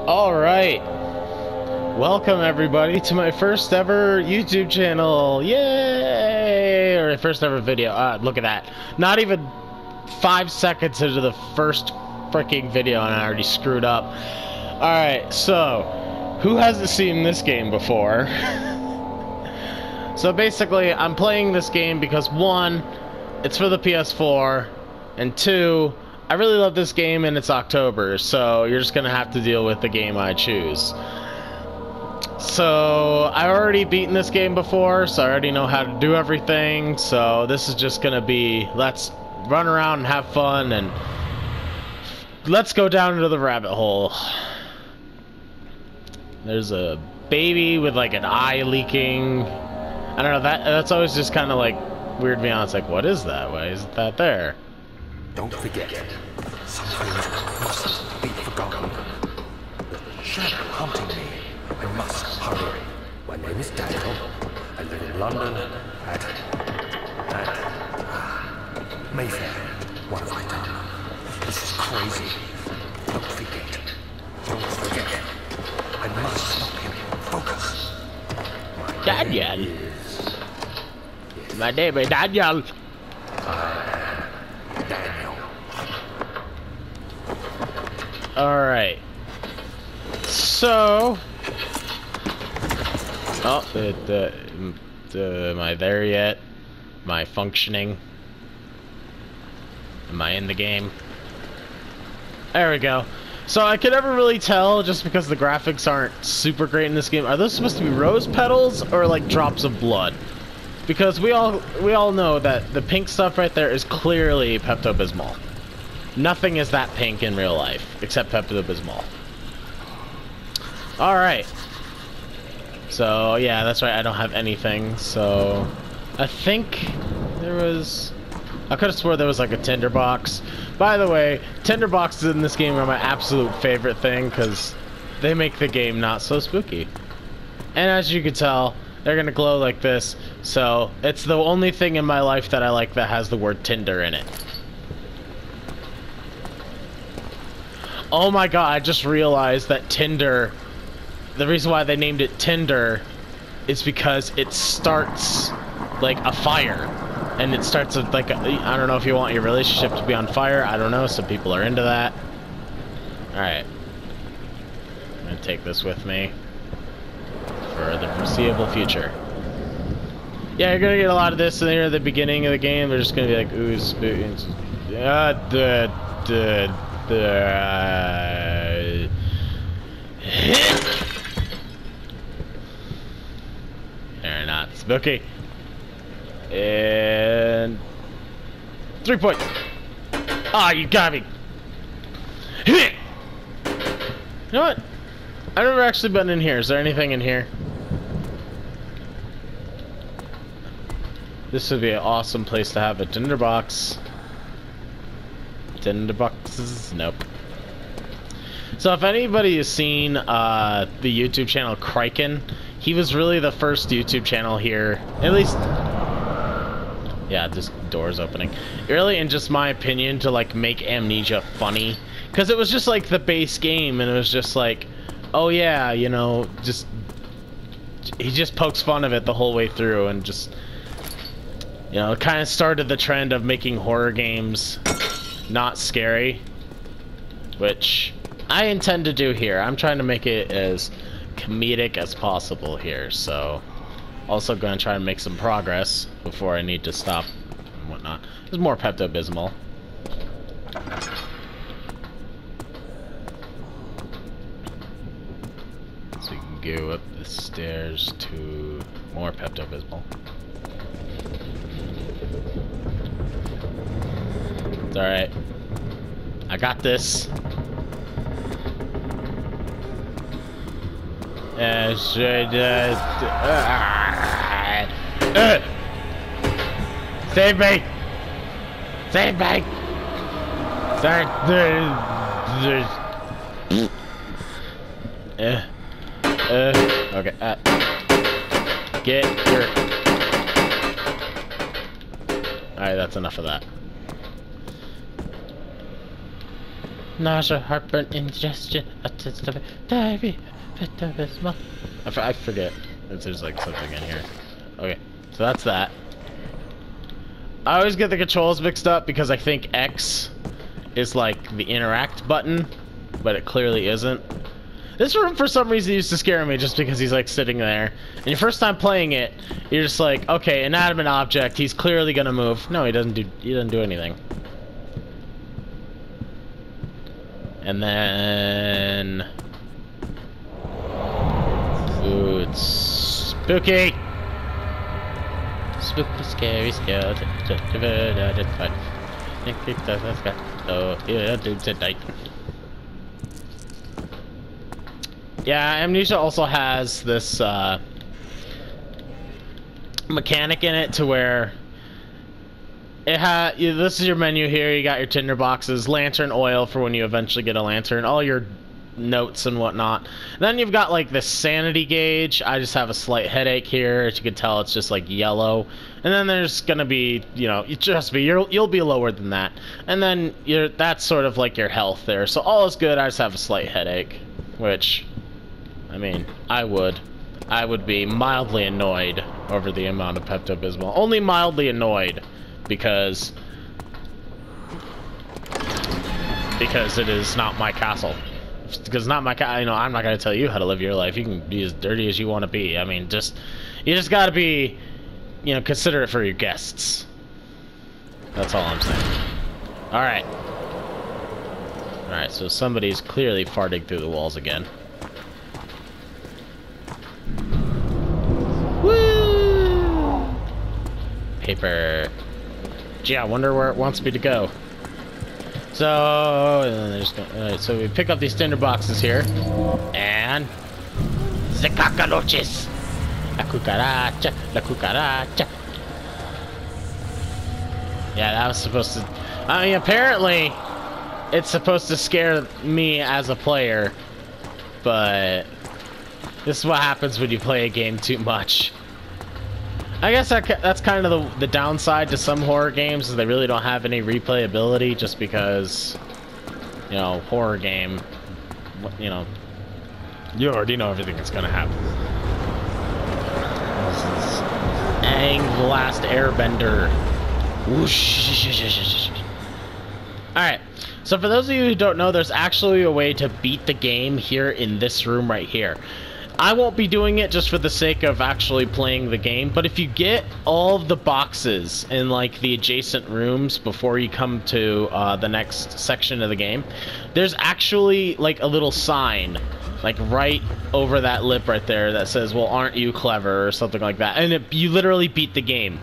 Alright, welcome everybody to my first ever YouTube channel, yay! Or first ever video, look at that. Not even 5 seconds into the first freaking video and I already screwed up. Alright, so, who hasn't seen this game before? So basically, I'm playing this game because 1, it's for the PS4, and 2, I really love this game and it's October, so you're just gonna have to deal with the game I choose. So, I've already beaten this game before, so I already know how to do everything, so this is just gonna be, let's run around and have fun, and let's go down into the rabbit hole. There's a baby with like an eye leaking. I don't know, that's always just kind of like weird to be honest, like what is that? Why isn't that there? Don't forget, some things mustn't be forgotten. The shadow haunting me. I must hurry. My name is Daniel. I live in London at Mayfair. What have I done? This is crazy. Don't forget. Don't forget. I must stop him. Focus. Daniel. My name is Daniel. Daniel. Alright. So... Oh, am I there yet? Am I functioning? Am I in the game? There we go. So I could never really tell, just because the graphics aren't super great in this game. Are those supposed to be rose petals or like drops of blood? Because we all know that the pink stuff right there is clearly Pepto-Bismol. Nothing is that pink in real life except Pepto-Bismol. All right. So yeah, that's right. I don't have anything. So I think there was. I could have swore there was like a tinderbox. By the way, tinderboxes in this game are my absolute favorite thing because they make the game not so spooky. And as you can tell, they're gonna glow like this. So it's the only thing in my life that I like that has the word Tinder in it. Oh my god, I just realized that Tinder, the reason why they named it Tinder is because it starts like a fire. And it starts with like, I don't know if you want your relationship to be on fire. I don't know, some people are into that. Alright. I'm gonna take this with me for the foreseeable future. Yeah, you're gonna get a lot of this in here at the beginning of the game. They're just gonna be like, ooh, spoons. They're not spooky. And 3 points. Ah, you got me. You know what? I've never actually been in here. Is there anything in here? This would be an awesome place to have a tinderbox. Tinderboxes? Nope. So if anybody has seen the YouTube channel Kraken, he was really the first YouTube channel here, at least. Yeah, this door's opening. Really, in just my opinion, to like make Amnesia funny, because it was just like the base game, and it was just like, oh yeah, you know, just he just pokes fun of it the whole way through, and just, you know, it kind of started the trend of making horror games not scary, which I intend to do here. I'm trying to make it as comedic as possible here, so also going to try and make some progress before I need to stop and whatnot. There's more Pepto-Bismol. So we can go up the stairs to more Pepto-Bismol. It's alright. I got this. Save me! Save me! Okay. Get your. Alright, that's enough of that. nausea, heartburn, indigestion, diarrhea, Pepto-Bismol. I forget if there's like something in here. Okay, so that's that. I always get the controls mixed up because I think X is like the interact button, but it clearly isn't. This room for some reason used to scare me just because he's like sitting there. And your first time playing it, you're just like, okay, inanimate object, he's clearly gonna move. No, he doesn't do anything. And then ooh, it's spooky. Spooky, scary skeleton. Oh, yeah, dude's at night. Yeah, Amnesia also has this mechanic in it to where this is your menu here. You got your tinder boxes, lantern oil for when you eventually get a lantern, all your notes and whatnot. And then you've got like this sanity gauge. I just have a slight headache here. As you can tell, it's just like yellow. And then there's gonna be, you know, trust me, you'll be lower than that. And then that's sort of like your health there. So all is good. I just have a slight headache, which, I mean, I would be mildly annoyed over the amount of Pepto-Bismol. Only mildly annoyed because it is not my castle. Because it's not my you know, I'm not gonna tell you how to live your life. You can be as dirty as you want to be. I mean, you just gotta be, you know, considerate for your guests. That's all I'm saying. All right. All right. So somebody's clearly farting through the walls again. Woo! Paper. Gee, I wonder where it wants me to go. So, so we pick up these tinder boxes here, and the cockroaches, la cucaracha, la cucaracha. Yeah, that was supposed to. I mean, apparently, it's supposed to scare me as a player, but this is what happens when you play a game too much. I guess that's kind of the downside to some horror games, is they really don't have any replayability, just because, you know, horror game, you know, you already know everything that's gonna happen. This is Aang the Last Airbender. Whoosh. Alright, so for those of you who don't know, there's actually a way to beat the game here in this room right here. I won't be doing it just for the sake of actually playing the game, but if you get all of the boxes in like the adjacent rooms before you come to the next section of the game, there's actually like a little sign like right over that lip right there that says, well, aren't you clever, or something like that, and you literally beat the game.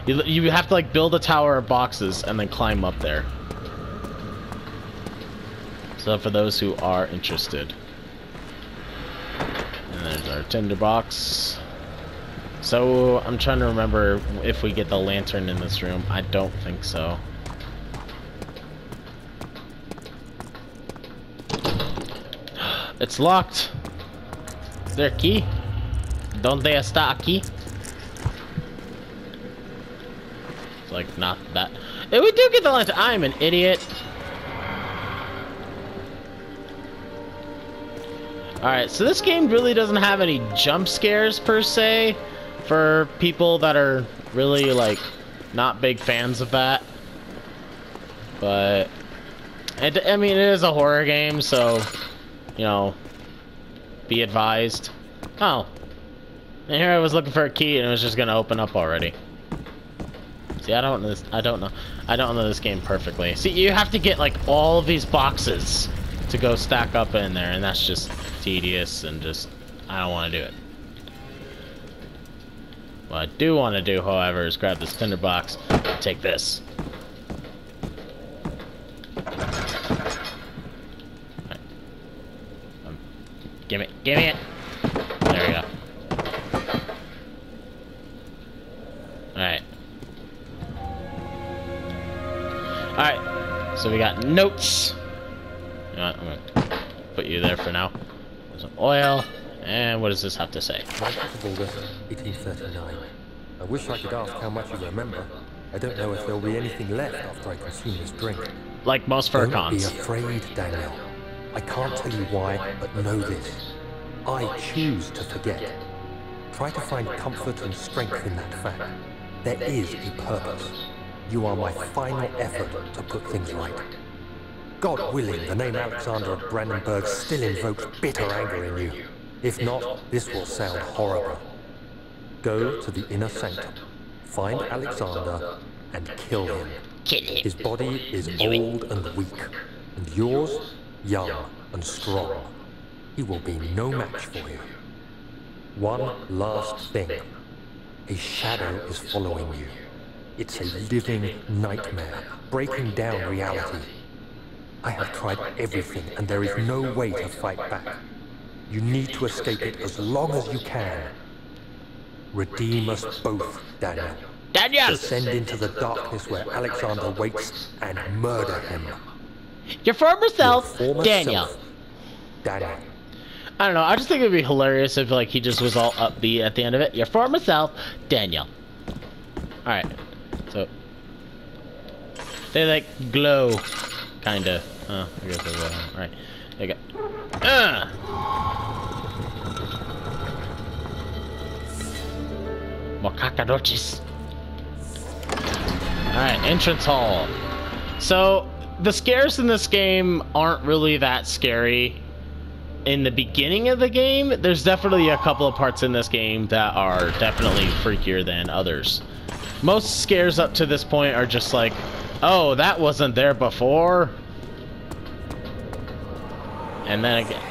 You have to like build a tower of boxes and then climb up there. So for those who are interested. There's our tinderbox. So I'm trying to remember if we get the lantern in this room. I don't think so. It's locked. Is there a key? Don't they está aquí? It's like not that. If we do get the lantern, I'm an idiot. Alright, so this game really doesn't have any jump scares per se for people that are really like not big fans of that. But I mean, it is a horror game, so you know, be advised. Oh, and here I was looking for a key and it was just gonna open up already. See, I don't know this game perfectly. See, you have to get like all of these boxes to go stack up in there, and that's just tedious, and just I don't want to do it. What I do want to do, however, is grab this tinder box and take this. Right. Give me it. There we go. Alright. Alright, so we got notes. You know what, I'm gonna put you there for now. There's some oil, and what does this have to say? 1839. I wish I could ask how much you remember. I don't know if there'll be anything left after I consume this drink. like most fur Don't be cons. afraid, Daniel. I can't tell you why, but know this. I choose to forget. Try to find comfort and strength in that fact. There is a purpose. You are my final effort to put things right. God willing, the name Alexander of Brandenburg still invokes bitter anger in you. If not, this will sound horrible. Go to the inner sanctum, find Alexander, and kill him. His body is old and weak, and yours, young and strong. He will be no match for you. One last thing. A shadow is following you. It's a living nightmare, breaking down reality. I have tried everything, and there is no way to fight back. You need to escape it as long as you can. Redeem us both, Daniel. Daniel! Descend into the darkness where Alexander waits and murder him. Your former self, Your former Daniel. self, Daniel. I don't know. I just think it'd be hilarious if like he just was all upbeat at the end of it. Your former self, Daniel. All right. So they like glow, kinda. Oh, I guess they will. All right. There you go. More cockroaches. All right. Entrance hall. So the scares in this game aren't really that scary. In the beginning of the game, there's definitely a couple of parts in this game that are definitely freakier than others. Most scares up to this point are just like, oh, that wasn't there before. And then again,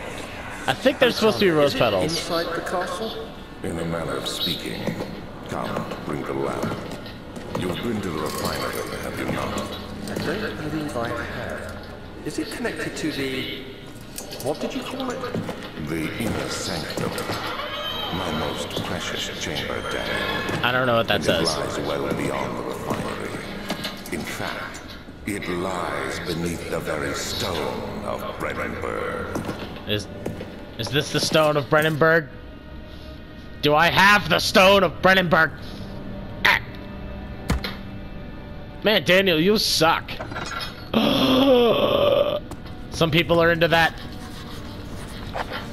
I think there's supposed to be rose petals. Inside the castle? In a manner of speaking. Come, bring the lamp. You've been to the refinery, have you not? I don't believe I have. Is it connected to the... what did you call it? The inner sanctum. My most precious chamber, Daniel. I don't know what that says. It lies well beyond the refinery. In fact, it lies beneath the very stone of Brennenburg. Is this the stone of Brennenburg? Do I have the stone of Brennenburg? Ah. Man, Daniel, you suck. Some people are into that.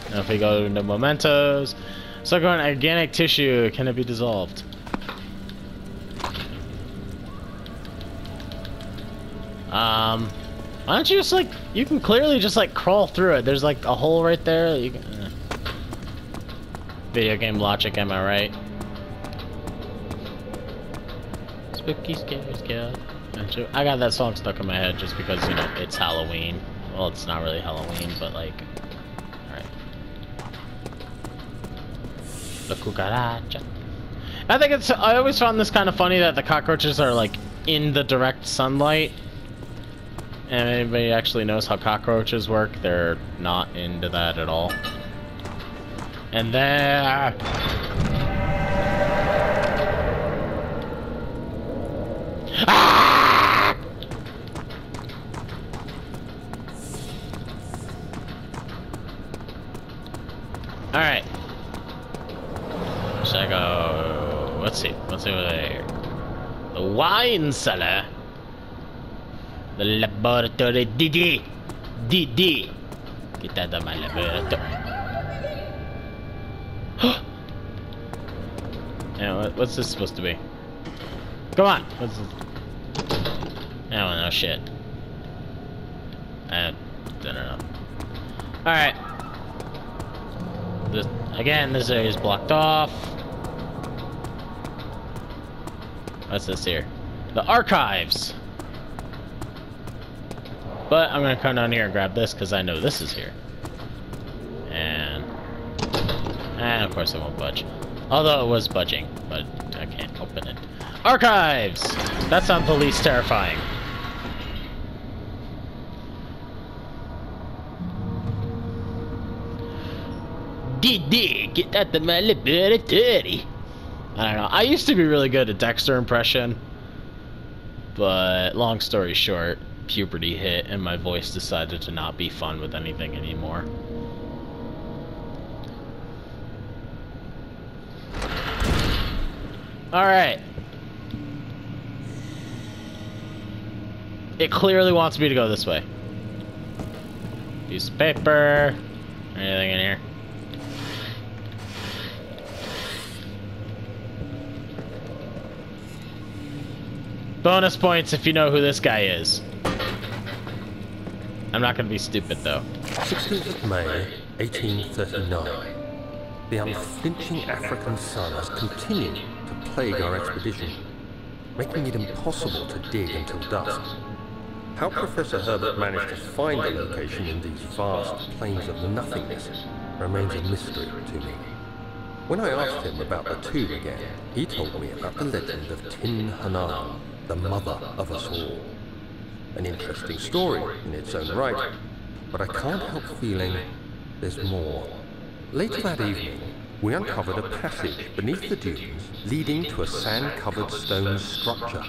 Now if we go into mementos, so going organic tissue, can it be dissolved? Why don't you just like, you can clearly just like crawl through it. There's like a hole right there. You can, Video game logic, am I right? Spooky, scary, scared. I got that song stuck in my head just because, you know, it's Halloween. Well, it's not really Halloween, but like, alright. The cucaracha. I think it's, I always found this kind of funny that the cockroaches are like in the direct sunlight. And if anybody actually knows how cockroaches work, they're not into that at all. And there... Ah! Alright. Should I go... Let's see over there. The wine cellar. The laboratory. DD. Get out of my laboratory. Yeah, what's this supposed to be? Come on. What's this? I don't know shit. I don't know. Alright. Again, this area is blocked off. What's this here? The archives! But I'm gonna come down here and grab this because I know this is here. And of course it won't budge. Although it was budging, but I can't open it. Archives! That sounds the least terrifying. Get out of my laboratory. I don't know. I used to be really good at Dexter impression. But long story short, puberty hit and my voice decided to not be fun with anything anymore. Alright. It clearly wants me to go this way. Piece of paper. Anything in here? Bonus points if you know who this guy is. I'm not gonna be stupid though. 16th of May, 1839. The unflinching African sun has continued to plague our expedition, making it impossible to dig until dusk. How Professor Herbert managed to find the location in these vast plains of nothingness remains a mystery to me. When I asked him about the tomb again, he told me about the legend of Tin Hanan, the mother of us all. An interesting story in its own right, but I can't help feeling there's more. Later that evening, we uncovered a passage beneath the dunes leading to a sand-covered stone structure.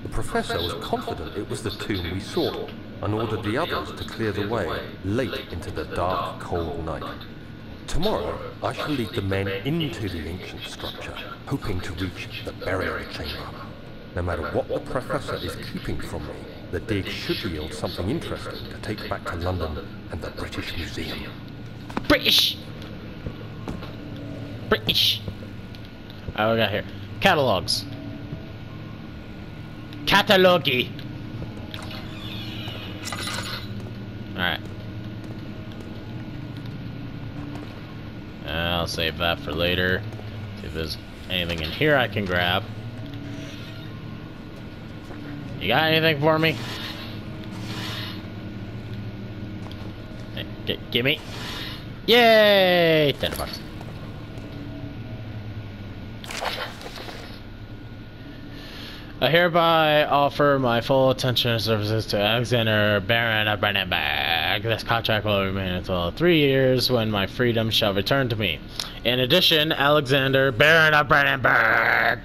The professor was confident it was the tomb we sought and ordered the others to clear the way late into the dark, cold night. Tomorrow, I shall lead the men into the ancient structure, hoping to reach the burial chamber. No matter what the professor is keeping from me, the dig should yield something interesting to take back to London and the British Museum. British! British! What we got here? Catalogs. Catalogy! Alright. I'll save that for later. See if there's anything in here I can grab. You got anything for me? Hey, gimme. Yay! $10. I hereby offer my full attention and services to Alexander, Baron of Brandenburg. This contract will remain until 3 years, when my freedom shall return to me. In addition, Alexander, Baron of Brandenburg,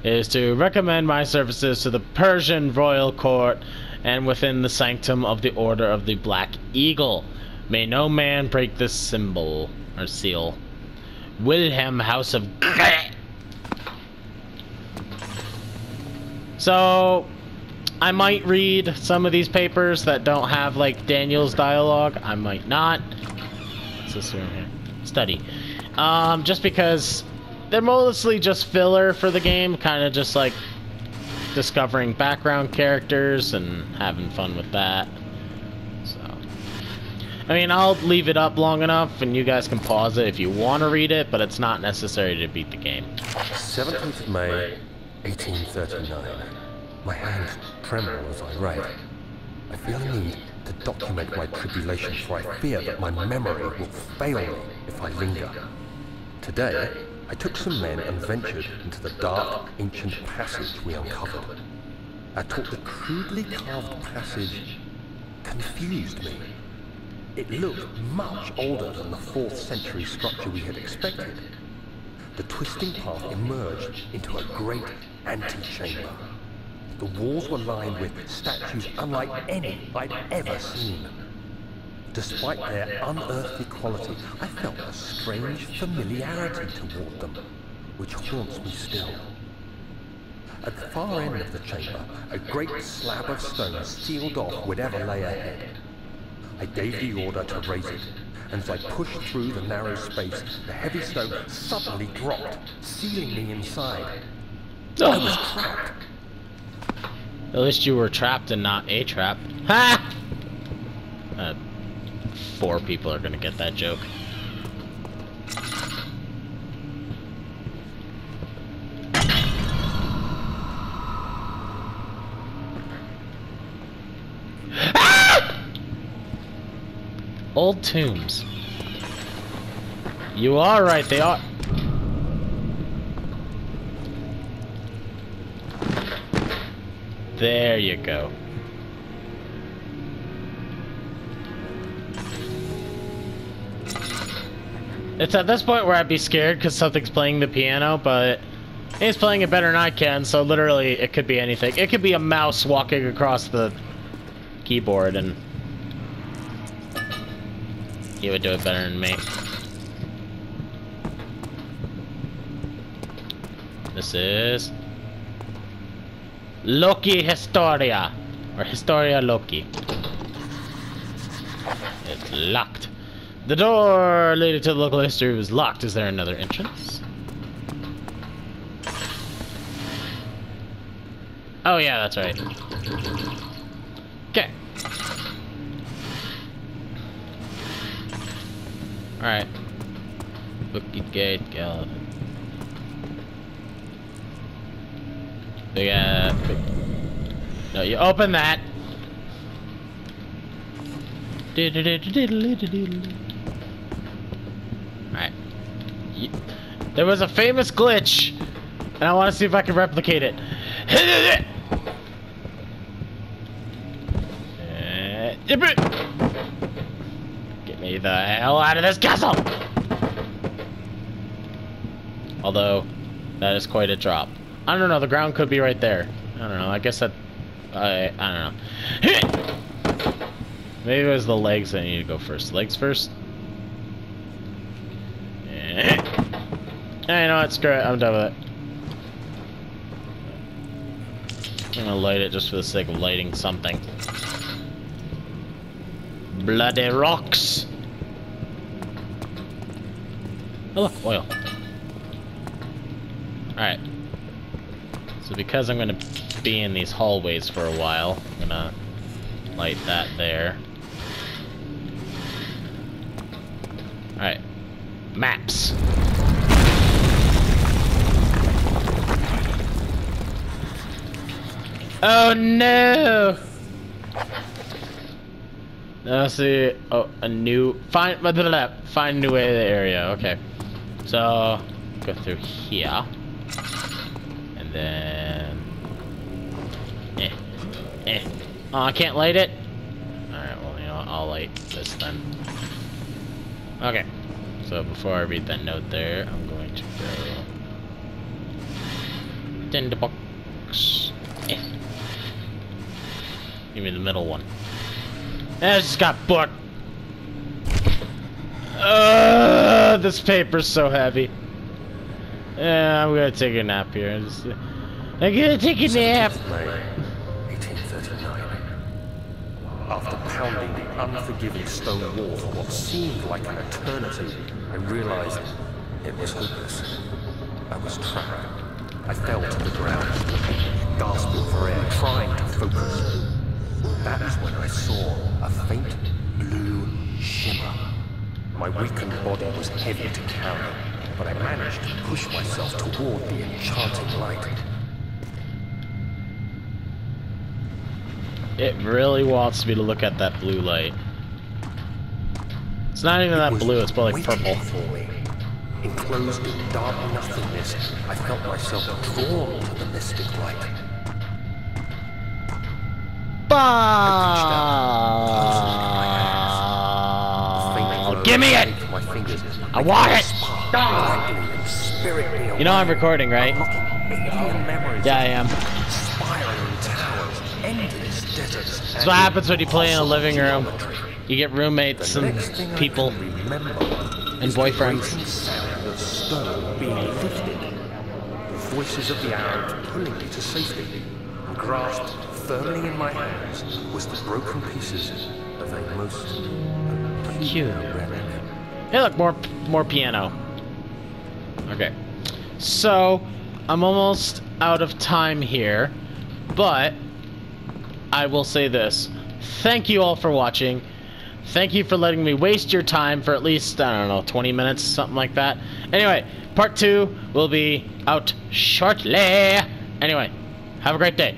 is to recommend my services to the Persian royal court and within the sanctum of the Order of the Black Eagle. May no man break this symbol, or seal. Wilhelm, House of... So, I might read some of these papers that don't have, like, Daniel's dialogue. I might not. What's this one here? Study. Just because they're mostly just filler for the game. Kind of just, like, discovering background characters and having fun with that. So, I mean, I'll leave it up long enough and you guys can pause it if you want to read it, but it's not necessary to beat the game. 17th of May, 1839. My hands tremble as I write. I feel a need to document my tribulations, for I fear that my memory will fail me if I linger. Today, I took some men and ventured into the dark, ancient passage we uncovered. I thought the crudely carved passage confused me. It looked much older than the 4th century structure we had expected. The twisting path emerged into a great antechamber. The walls were lined with statues unlike any I'd ever seen. Despite their unearthly quality, I felt a strange familiarity toward them, which haunts me still. At the far end of the chamber, a great slab of stone sealed off whatever lay ahead. I gave the order to raise it, and as I pushed through the narrow space, the heavy stone suddenly dropped, sealing me inside. I was trapped. At least you were trapped and not a trap. Ha! 4 people are gonna get that joke. Ah! Old tombs. You are right, they are. There you go. It's at this point where I'd be scared because something's playing the piano, but he's playing it better than I can, so literally it could be anything. It could be a mouse walking across the keyboard and he would do it better than me. This is Loki Historia. Or Historia Loki. It's locked. The door leading to the local history was locked. Is there another entrance? Oh yeah, that's right. Okay. Alright. Bucket gate, go. No, you open that. Alright. There was a famous glitch, and I want to see if I can replicate it. Get me the hell out of this castle! Although, that is quite a drop. I don't know, the ground could be right there. I don't know, I guess that... I don't know. Maybe it was the legs that I need to go first. Legs first? Yeah, you know what, screw it, I'm done with it. I'm gonna light it just for the sake of lighting something. Bloody rocks! Oh look, oil. Alright. So because I'm gonna be in these hallways for a while, I'm gonna light that there. Alright. Maps. Oh no! Now see, oh, a new, find a new way to the area, okay. So, go through here. And then, oh, I can't light it? Alright, well, you know what, I'll light this then. Okay, so before I read that note there, I'm going to go tinderbox. Give me the middle one. I just got booked. This paper's so heavy. Yeah, I'm gonna take a nap here. I'm gonna take a nap. May 1839. After pounding the unforgiving stone wall for what seemed like an eternity, I realized it was hopeless. I was trapped. I fell to the ground, gasping for air, trying to focus. That is when I saw a faint blue shimmer. My weakened body was heavy to carry, but I managed to push myself toward the enchanting light. It really wants me to look at that blue light. It's not even that blue, it's probably purple. For me. Enclosed in dark nothingness, I felt myself drawn to the mystic light. Give me it! I want it! You know I'm recording, right? Yeah, I am. That's what happens when you play in a living room. You get roommates and people and boyfriends. Voices of the Arabs pulling me to safety, and grasped firmly in my hands was the broken pieces of a most cute relic. Hey, look, more piano. Okay, so I'm almost out of time here, but I will say this: thank you all for watching. Thank you for letting me waste your time for at least, I don't know, 20 minutes, something like that. Anyway, part 2 will be out shortly. Anyway, have a great day.